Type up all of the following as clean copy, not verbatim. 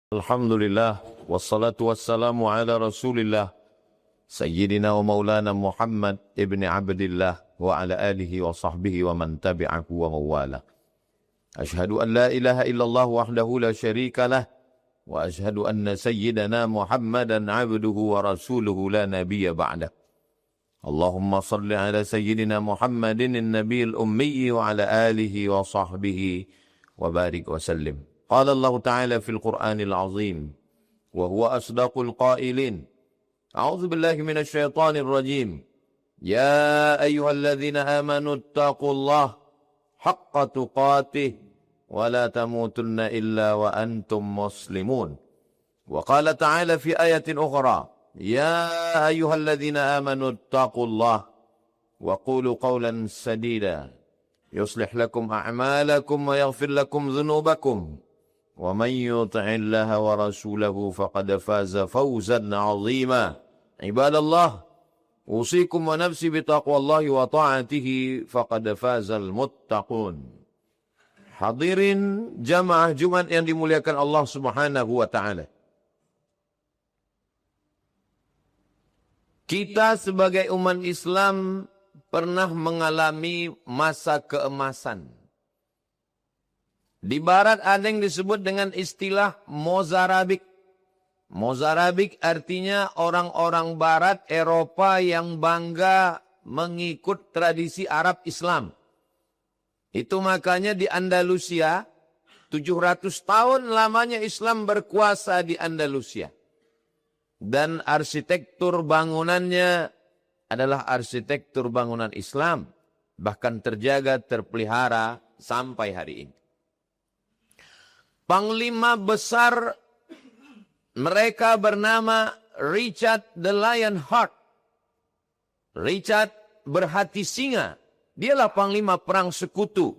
Alhamdulillah, wassalatu wassalamu ala rasulillah, Sayyidina wa maulana Muhammad ibn Abdillah wa ala alihi wa sahbihi wa man tabi'ahu wa mawala. Ashhadu an la ilaha illallah wahdahu la sharika lah, wa ashhadu anna sayyidana Muhammadan abduhu wa rasuluhu la nabiyya ba'dah. Allahumma salli ala sayyidina Muhammadin an-nabiyil ummi wa ala alihi wa sahbihi wa barik wa sallim. قال الله تعالى في القرآن العظيم وهو أصدق القائلين أعوذ بالله من الشيطان الرجيم يا أيها الذين آمنوا اتقوا الله حق تقاته ولا تموتن إلا وأنتم مسلمون وقال تعالى في آية أخرى يا أيها الذين آمنوا اتقوا الله وقولوا قولا سديدا يصلح لكم أعمالكم ويغفر لكم ذنوبكم ومن يطع الله ورسوله فقد فاز فوزا عظيما عباد الله أوصيكم ونفسي بتقوى الله وطاعته فقد فاز المتقون. Hadirin jamaah Jumat yang dimuliakan Allah Subhanahu wa taala. Kita sebagai umat Islam pernah mengalami masa keemasan. Di barat ada yang disebut dengan istilah Mozarabik. Mozarabik artinya orang-orang barat Eropa yang bangga mengikut tradisi Arab Islam. Itu makanya di Andalusia 700 tahun lamanya Islam berkuasa di Andalusia. Dan arsitektur bangunannya adalah arsitektur bangunan Islam. Bahkan terjaga, terpelihara sampai hari ini. Panglima besar mereka bernama Richard the Lionheart. Richard berhati singa. Dialah panglima perang sekutu.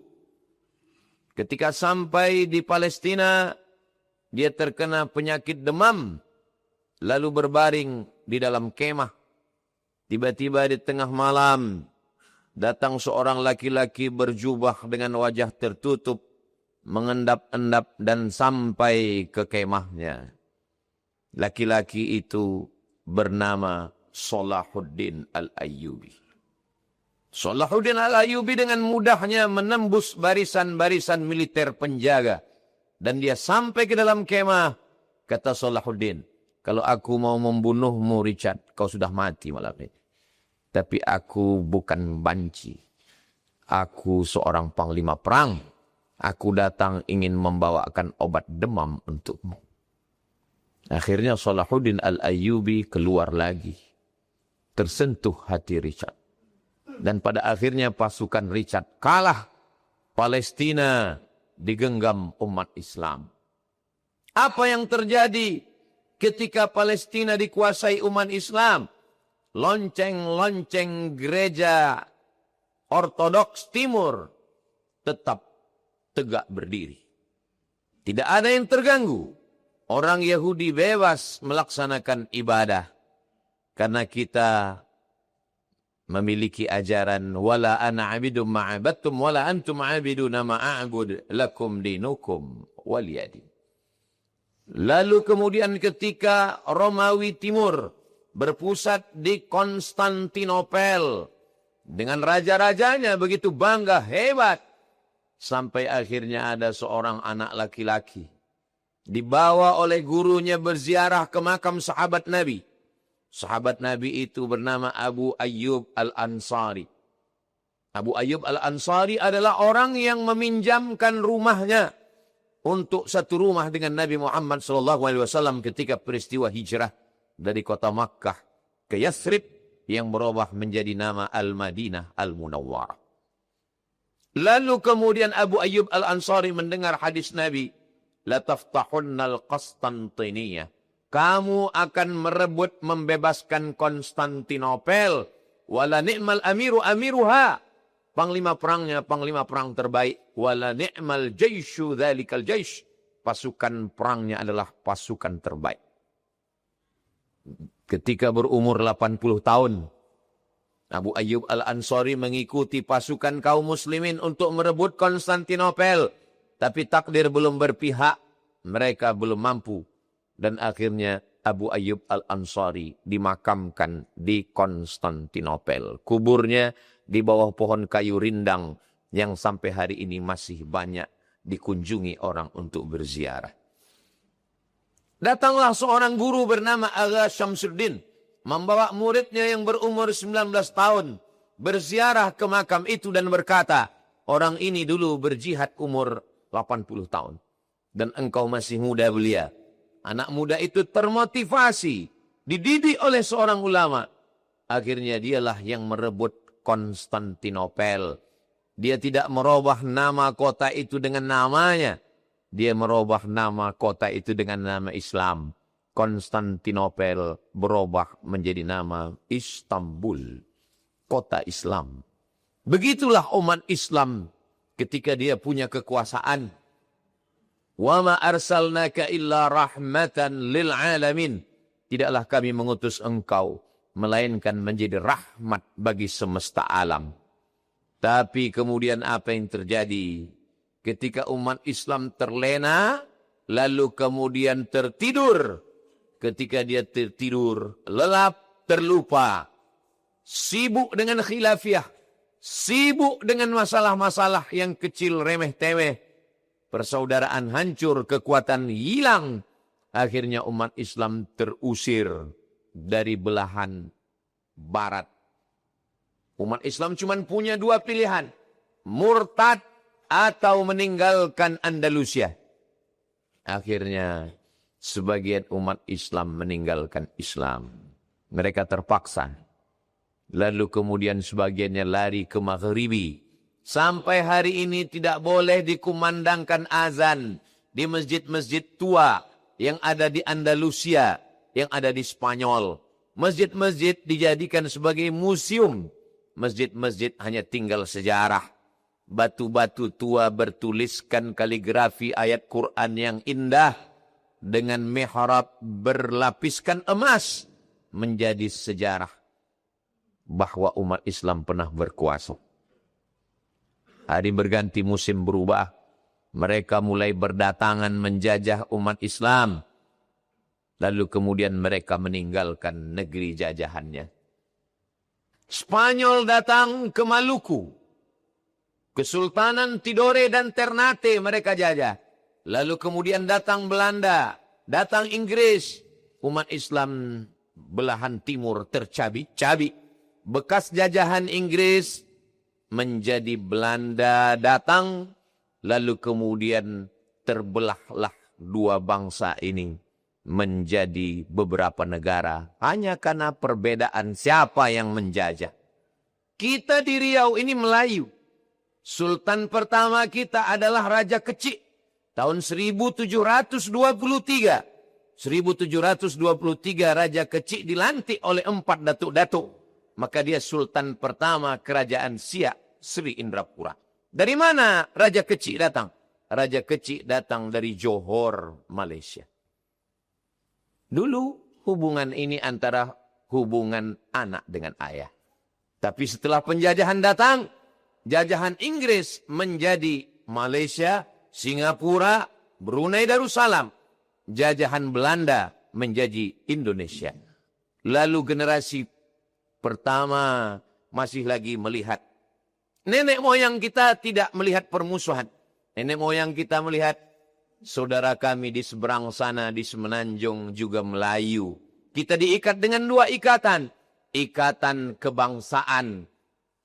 Ketika sampai di Palestina, dia terkena penyakit demam. Lalu berbaring di dalam kemah. Tiba-tiba di tengah malam, datang seorang laki-laki berjubah dengan wajah tertutup. Mengendap-endap dan sampai ke kemahnya. Laki-laki itu bernama Salahuddin Al-Ayyubi. Salahuddin Al-Ayyubi dengan mudahnya menembus barisan-barisan militer penjaga. Dan dia sampai ke dalam kemah. Kata Salahuddin, kalau aku mau membunuhmu Richard, kau sudah mati malam ini. Tapi aku bukan banci. Aku seorang panglima perang. Aku datang ingin membawakan obat demam untukmu. Akhirnya Salahuddin Al-Ayyubi keluar lagi. Tersentuh hati Richard. Dan pada akhirnya pasukan Richard kalah. Palestina digenggam umat Islam. Apa yang terjadi ketika Palestina dikuasai umat Islam? Lonceng-lonceng gereja Ortodoks Timur tetap tegak berdiri. Tidak ada yang terganggu. Orang Yahudi bebas melaksanakan ibadah. Karena kita memiliki ajaran wala ana abidum ma'abadtum wala antum abiduna ma'abud lakum dinukum waliyadin. Lalu kemudian ketika Romawi Timur berpusat di Konstantinopel dengan raja-rajanya begitu bangga, hebat. Sampai akhirnya ada seorang anak laki-laki. Dibawa oleh gurunya berziarah ke makam sahabat Nabi. Sahabat Nabi itu bernama Abu Ayyub Al-Ansari. Abu Ayyub Al-Ansari adalah orang yang meminjamkan rumahnya untuk satu rumah dengan Nabi Muhammad SAW ketika peristiwa hijrah dari kota Makkah ke Yathrib yang berubah menjadi nama Al-Madinah Al-Munawwarah. Lalu kemudian Abu Ayyub Al-Ansari mendengar hadis Nabi. La taftahunnal Qastantiniyah. Kamu akan merebut membebaskan Konstantinopel. Wala ni'mal amiru amiruha. Panglima perangnya panglima perang terbaik. Wala ni'mal jaishu dhalikal jaish. Pasukan perangnya adalah pasukan terbaik. Ketika berumur 80 tahun. Abu Ayyub Al-Ansari mengikuti pasukan kaum muslimin untuk merebut Konstantinopel. Tapi takdir belum berpihak. Mereka belum mampu. Dan akhirnya Abu Ayyub Al-Ansari dimakamkan di Konstantinopel. Kuburnya di bawah pohon kayu rindang yang sampai hari ini masih banyak dikunjungi orang untuk berziarah. Datanglah seorang guru bernama Agha Syamsuddin, membawa muridnya yang berumur 19 tahun, berziarah ke makam itu dan berkata, orang ini dulu berjihad umur 80 tahun. Dan engkau masih muda belia. Anak muda itu termotivasi, dididik oleh seorang ulama. Akhirnya dialah yang merebut Konstantinopel. Dia tidak merubah nama kota itu dengan namanya. Dia merubah nama kota itu dengan nama Islam. Konstantinopel berubah menjadi nama Istanbul. Kota Islam. Begitulah umat Islam ketika dia punya kekuasaan. Wa ma arsalnaka illa rahmatan lil alamin. Tidaklah kami mengutus engkau melainkan menjadi rahmat bagi semesta alam. Tapi kemudian apa yang terjadi? Ketika umat Islam terlena, lalu kemudian tertidur. Ketika dia tertidur, lelap, terlupa. Sibuk dengan khilafiyah. Sibuk dengan masalah-masalah yang kecil, remeh-temeh. Persaudaraan hancur, kekuatan hilang. Akhirnya umat Islam terusir dari belahan barat. Umat Islam cuma punya dua pilihan. Murtad atau meninggalkan Andalusia. Akhirnya sebagian umat Islam meninggalkan Islam. Mereka terpaksa. Lalu kemudian sebagiannya lari ke Maghribi. Sampai hari ini tidak boleh dikumandangkan azan di masjid-masjid tua yang ada di Andalusia, yang ada di Spanyol. Masjid-masjid dijadikan sebagai museum. Masjid-masjid hanya tinggal sejarah. Batu-batu tua bertuliskan kaligrafi ayat Quran yang indah dengan mihrab berlapiskan emas menjadi sejarah bahwa umat Islam pernah berkuasa. Hari berganti, musim berubah. Mereka mulai berdatangan menjajah umat Islam. Lalu kemudian mereka meninggalkan negeri jajahannya. Spanyol datang ke Maluku. Kesultanan Tidore dan Ternate mereka jajah. Lalu kemudian datang Belanda, datang Inggris. Umat Islam belahan timur tercabik-cabik. Bekas jajahan Inggris menjadi Belanda datang, lalu kemudian terbelahlah dua bangsa ini menjadi beberapa negara hanya karena perbedaan siapa yang menjajah. Kita di Riau ini Melayu. Sultan pertama kita adalah Raja Kecik tahun 1723. 1723 Raja Kecik dilantik oleh 4 datuk-datuk. Maka dia sultan pertama kerajaan Siak, Sri Indrapura. Dari mana Raja Kecik datang? Raja Kecik datang dari Johor, Malaysia. Dulu hubungan ini antara hubungan anak dengan ayah. Tapi setelah penjajahan datang, jajahan Inggris menjadi Malaysia, Singapura, Brunei Darussalam. Jajahan Belanda menjadi Indonesia. Lalu generasi pertama masih lagi melihat. Nenek moyang kita tidak melihat permusuhan. Nenek moyang kita melihat saudara kami di seberang sana di Semenanjung juga Melayu. Kita diikat dengan dua ikatan. Ikatan kebangsaan,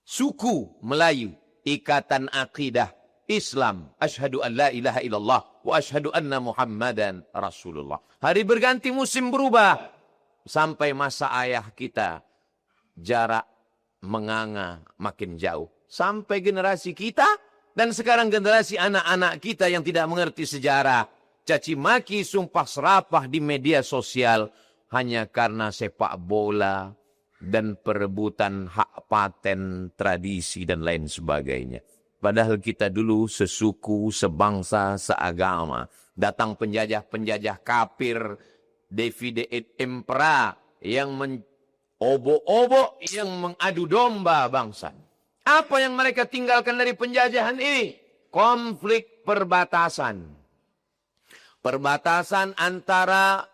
suku Melayu. Ikatan akidah Islam. Asyhadu an la ilaha illallah wa asyhadu anna Muhammadan Rasulullah. Hari berganti, musim berubah. Sampai masa ayah kita. Jarak menganga makin jauh. Sampai generasi kita dan sekarang generasi anak-anak kita yang tidak mengerti sejarah. Caci maki, sumpah serapah di media sosial. Hanya karena sepak bola dan perebutan hak paten, tradisi dan lain sebagainya. Padahal kita dulu sesuku, sebangsa, seagama. Datang penjajah-penjajah kafir, Davide et Impera yang obok-obok yang mengadu domba bangsa. Apa yang mereka tinggalkan dari penjajahan ini? Konflik perbatasan. Perbatasan antara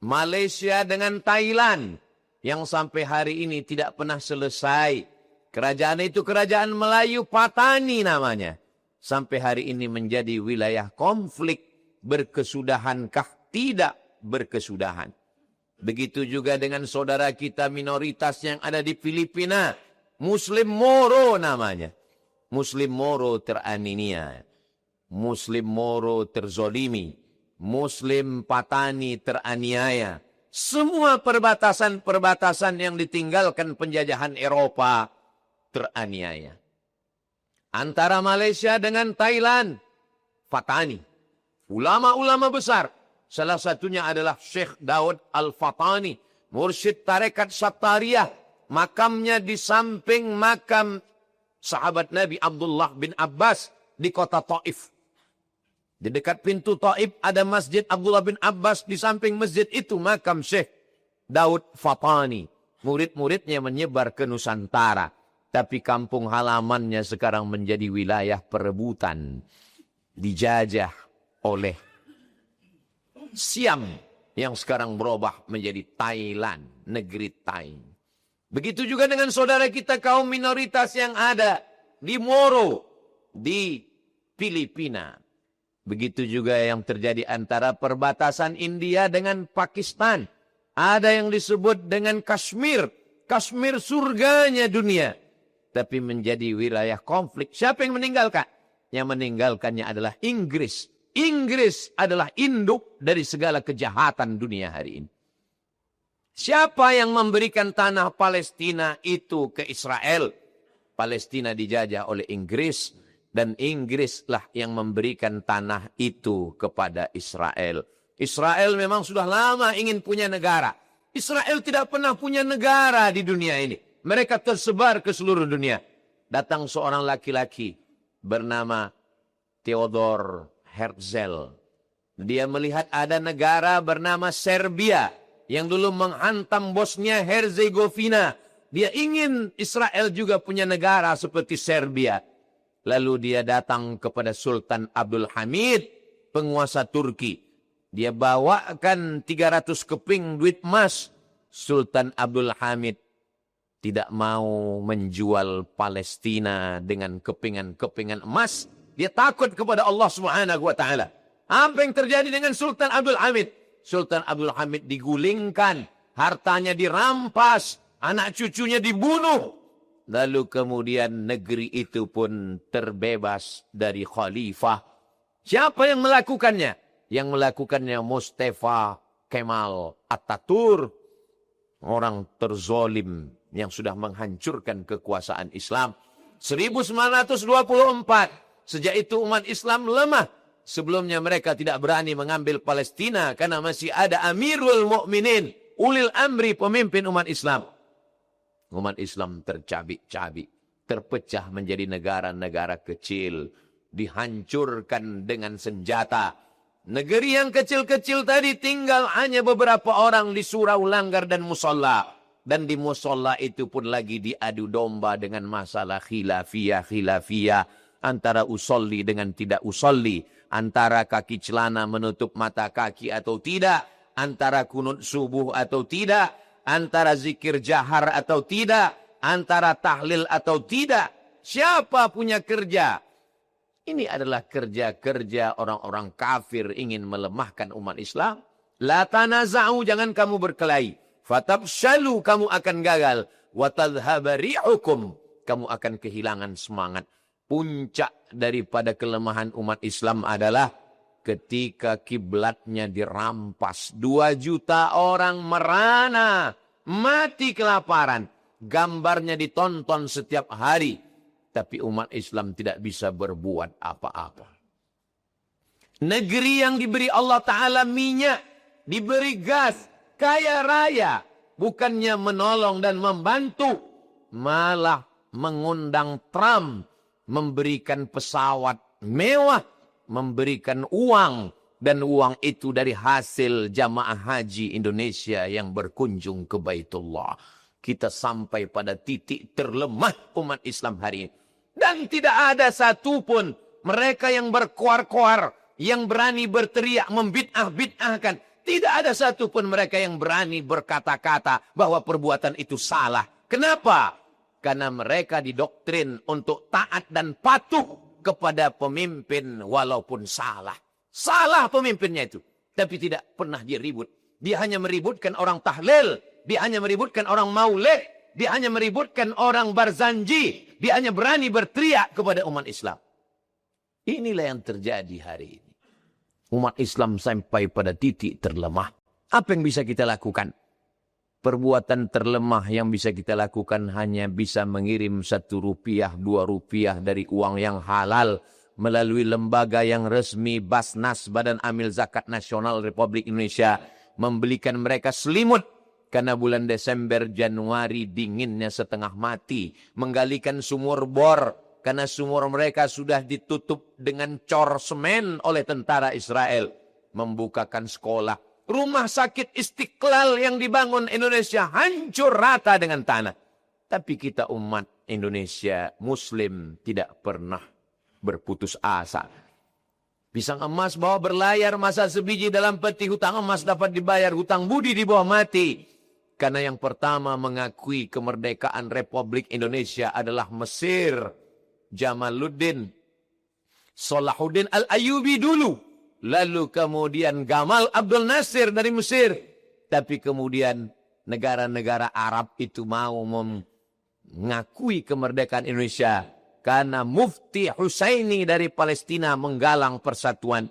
Malaysia dengan Thailand yang sampai hari ini tidak pernah selesai. Kerajaan itu kerajaan Melayu Patani namanya. Sampai hari ini menjadi wilayah konflik. Berkesudahankah? Tidak berkesudahan. Begitu juga dengan saudara kita minoritas yang ada di Filipina. Muslim Moro namanya. Muslim Moro teraniaya. Muslim Moro terzolimi. Muslim Patani teraniaya. Semua perbatasan-perbatasan yang ditinggalkan penjajahan Eropa teraniaya. Antara Malaysia dengan Thailand, Patani. Ulama-ulama besar. Salah satunya adalah Syekh Daud Al-Fatani. Mursyid Tarekat Sattariyah. Makamnya di samping makam sahabat Nabi Abdullah bin Abbas di kota Taif. Di dekat pintu Taif ada masjid Abdullah bin Abbas. Di samping masjid itu makam Syekh Daud Fatani. Murid-muridnya menyebar ke Nusantara. Tapi kampung halamannya sekarang menjadi wilayah perebutan. Dijajah oleh Siam yang sekarang berubah menjadi Thailand, negeri Thai. Begitu juga dengan saudara kita kaum minoritas yang ada di Moro, di Filipina. Begitu juga yang terjadi antara perbatasan India dengan Pakistan. Ada yang disebut dengan Kashmir. Kashmir surganya dunia. Tapi menjadi wilayah konflik. Siapa yang meninggalkan? Yang meninggalkannya adalah Inggris. Inggris adalah induk dari segala kejahatan dunia hari ini. Siapa yang memberikan tanah Palestina itu ke Israel? Palestina dijajah oleh Inggris. Dan Inggrislah yang memberikan tanah itu kepada Israel. Israel memang sudah lama ingin punya negara. Israel tidak pernah punya negara di dunia ini. Mereka tersebar ke seluruh dunia. Datang seorang laki-laki bernama Theodor Herzl. Dia melihat ada negara bernama Serbia yang dulu menghantam Bosnia Herzegovina. Dia ingin Israel juga punya negara seperti Serbia. Lalu dia datang kepada Sultan Abdul Hamid, penguasa Turki. Dia bawakan 300 keping duit emas. Sultan Abdul Hamid tidak mau menjual Palestina dengan kepingan-kepingan emas. Dia takut kepada Allah Subhanahu wa taala. Apa yang terjadi dengan Sultan Abdul Hamid? Sultan Abdul Hamid digulingkan, hartanya dirampas, anak cucunya dibunuh. Lalu kemudian negeri itu pun terbebas dari khalifah. Siapa yang melakukannya? Yang melakukannya Mustafa Kemal Atatürk. Orang terzolim yang sudah menghancurkan kekuasaan Islam. 1924. Sejak itu umat Islam lemah. Sebelumnya mereka tidak berani mengambil Palestina. Karena masih ada Amirul Mukminin, Ulil Amri, pemimpin umat Islam. Umat Islam tercabik-cabik, terpecah menjadi negara-negara kecil, dihancurkan dengan senjata. Negeri yang kecil-kecil tadi tinggal hanya beberapa orang di surau langgar dan musola. Dan di musola itu pun lagi diadu domba dengan masalah khilafiyah. Antara usolli dengan tidak usolli. Antara kaki celana menutup mata kaki atau tidak. Antara kunut subuh atau tidak. Antara zikir jahar atau tidak. Antara tahlil atau tidak. Siapa punya kerja? Ini adalah kerja-kerja orang-orang kafir ingin melemahkan umat Islam. La tanaza'u, jangan kamu berkelahi. Fatabshalu, kamu akan gagal. Wa tadhhaba ri'ukum, kamu akan kehilangan semangat. Puncak daripada kelemahan umat Islam adalah ketika kiblatnya dirampas. 2 juta orang merana, mati kelaparan. Gambarnya ditonton setiap hari. Tapi umat Islam tidak bisa berbuat apa-apa. Negeri yang diberi Allah Ta'ala minyak, diberi gas, kaya raya. Bukannya menolong dan membantu, malah mengundang Trump, memberikan pesawat mewah, memberikan uang. Dan uang itu dari hasil jamaah haji Indonesia yang berkunjung ke Baitullah. Kita sampai pada titik terlemah umat Islam hari ini. Dan tidak ada satupun mereka yang berkoar-koar, yang berani berteriak, membid'ah-bid'ahkan. Tidak ada satupun mereka yang berani berkata-kata bahwa perbuatan itu salah. Kenapa? Karena mereka didoktrin untuk taat dan patuh kepada pemimpin walaupun salah. Salah pemimpinnya itu. Tapi tidak pernah dia ribut. Dia hanya meributkan orang tahlil. Dia hanya meributkan orang maulid. Dia hanya meributkan orang barzanji. Dia hanya berani berteriak kepada umat Islam. Inilah yang terjadi hari ini. Umat Islam sampai pada titik terlemah. Apa yang bisa kita lakukan? Perbuatan terlemah yang bisa kita lakukan hanya bisa mengirim 1 rupiah, 2 rupiah dari uang yang halal melalui lembaga yang resmi Basnas, Badan Amil Zakat Nasional Republik Indonesia, membelikan mereka selimut karena bulan Desember, Januari dinginnya setengah mati, menggalikan sumur bor karena sumur mereka sudah ditutup dengan cor semen oleh tentara Israel, membukakan sekolah. Rumah sakit Istiqlal yang dibangun Indonesia hancur rata dengan tanah. Tapi kita umat Indonesia Muslim tidak pernah berputus asa. Pisang emas bawa berlayar, masa sebiji dalam peti, hutang emas dapat dibayar, hutang budi di bawah mati. Karena yang pertama mengakui kemerdekaan Republik Indonesia adalah Mesir. Jamaluddin Salahuddin Al-Ayyubi dulu. Lalu kemudian Gamal Abdul Nasir dari Mesir. Tapi kemudian negara-negara Arab itu mau mengakui kemerdekaan Indonesia. Karena Mufti Husaini dari Palestina menggalang persatuan.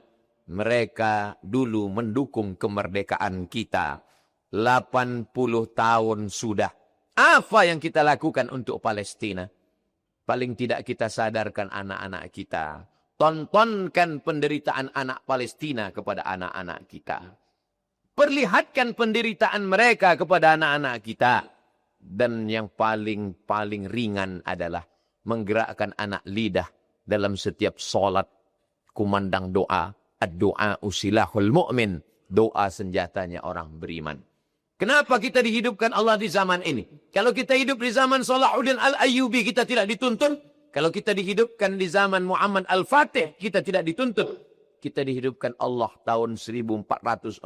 Mereka dulu mendukung kemerdekaan kita. 80 tahun sudah. Apa yang kita lakukan untuk Palestina? Paling tidak kita sadarkan anak-anak kita. Tontonkan penderitaan anak Palestina kepada anak-anak kita. Perlihatkan penderitaan mereka kepada anak-anak kita. Dan yang paling ringan adalah menggerakkan anak lidah dalam setiap solat, kumandang doa. Ad-doa usilahul mu'min. Doa senjatanya orang beriman. Kenapa kita dihidupkan Allah di zaman ini? Kalau kita hidup di zaman Salahuddin Al-Ayyubi, kita tidak dituntun. Kalau kita dihidupkan di zaman Muhammad Al-Fatih, kita tidak dituntun. Kita dihidupkan Allah tahun 1447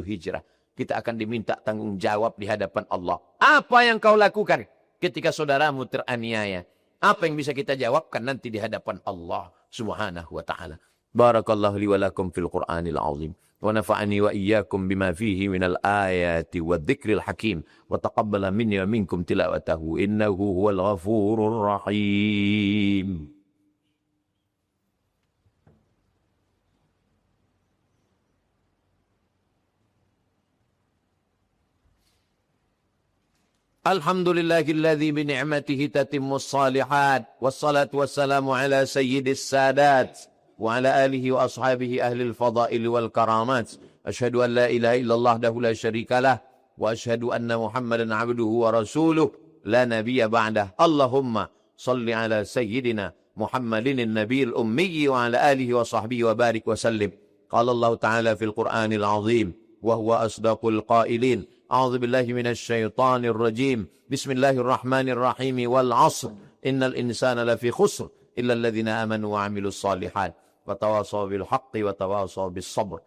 Hijrah. Kita akan diminta tanggung jawab di hadapan Allah. Apa yang kau lakukan ketika saudaramu teraniaya? Apa yang bisa kita jawabkan nanti di hadapan Allah Subhanahu wa ta'ala. Barakallahu li wa lakum fil Qur'anil azim. Wa nafa'ani wa iyyakum bima fihi minal ayati wa dhikril hakim. Wa taqabbala minni wa minkum tilawatahu. Innahu huwal ghafurur rahim. Alhamdulillahilladzi bi ni'matihi tatimmus shalihat. Wassalatu wassalamu ala sayyidis sadat. وعلى آله وأصحابه أهل الفضائل والكرامات أشهد أن لا إله إلا الله وحده لا شريك له وأشهد أن محمدا عبده ورسوله لا نبي بعده اللهم صل على سيدنا محمد النبي الأمي وعلى آله وصحبه وبارك وسلم قال الله تعالى في القرآن العظيم وهو أصدق القائلين أعوذ بالله من الشيطان الرجيم بسم الله الرحمن الرحيم والعصر إن الإنسان لفي خسر إلا الذين آمنوا وعملوا الصالحات وتواصوا بالحق وتواصوا بالصبر.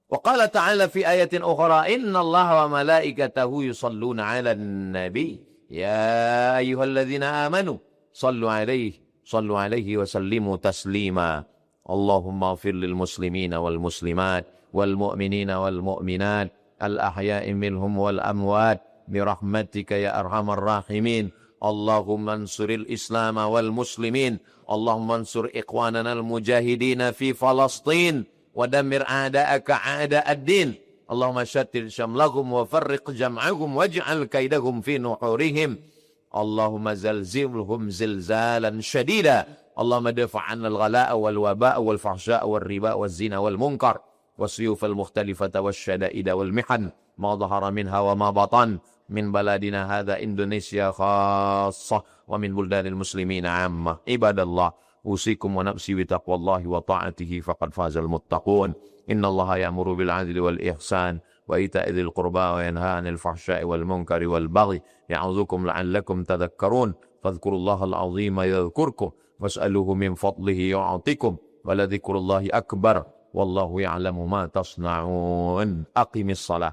وقال تعالى في آية أخرى إن الله وملائكته يصلون على النبي يا أيها الذين آمنوا صلوا عليه وسلموا تسليما اللهم اغفر للمسلمين والمسلمات والمؤمنين والمؤمنات الأحياء منهم والأموات برحمتك يا أرحم الراحمين اللهم انصر الإسلام والمسلمين اللهم انصر إخواننا المجاهدين في فلسطين ودمر أعداءك أعداء الدين اللهم شتت شملهم وفرق جمعهم واجعل كيدهم في نحورهم اللهم زلزلهم زلزالا شديدا اللهم دفع عنا الغلاء والوباء والفحشاء والربا والزنا والمنكر والسيوف المختلفة والشدائد والمحن ما ظهر منها وما بطن من بلدنا هذا إندونيسيا خاصة ومن بلدان المسلمين عامة عباد الله أوصيكم ونفسي بتقوى الله وطاعته فقد فاز المتقون إن الله يأمر بالعدل والإحسان وإيتاء ذي القربى وينهى عن الفحشاء والمنكر والبغي يعظكم لعلكم تذكرون فاذكروا الله العظيم يذكركم واسألوه من فضله يعطكم ولذكر الله أكبر Wallahu ya'lamu ma tasna'un. Aqimis salah.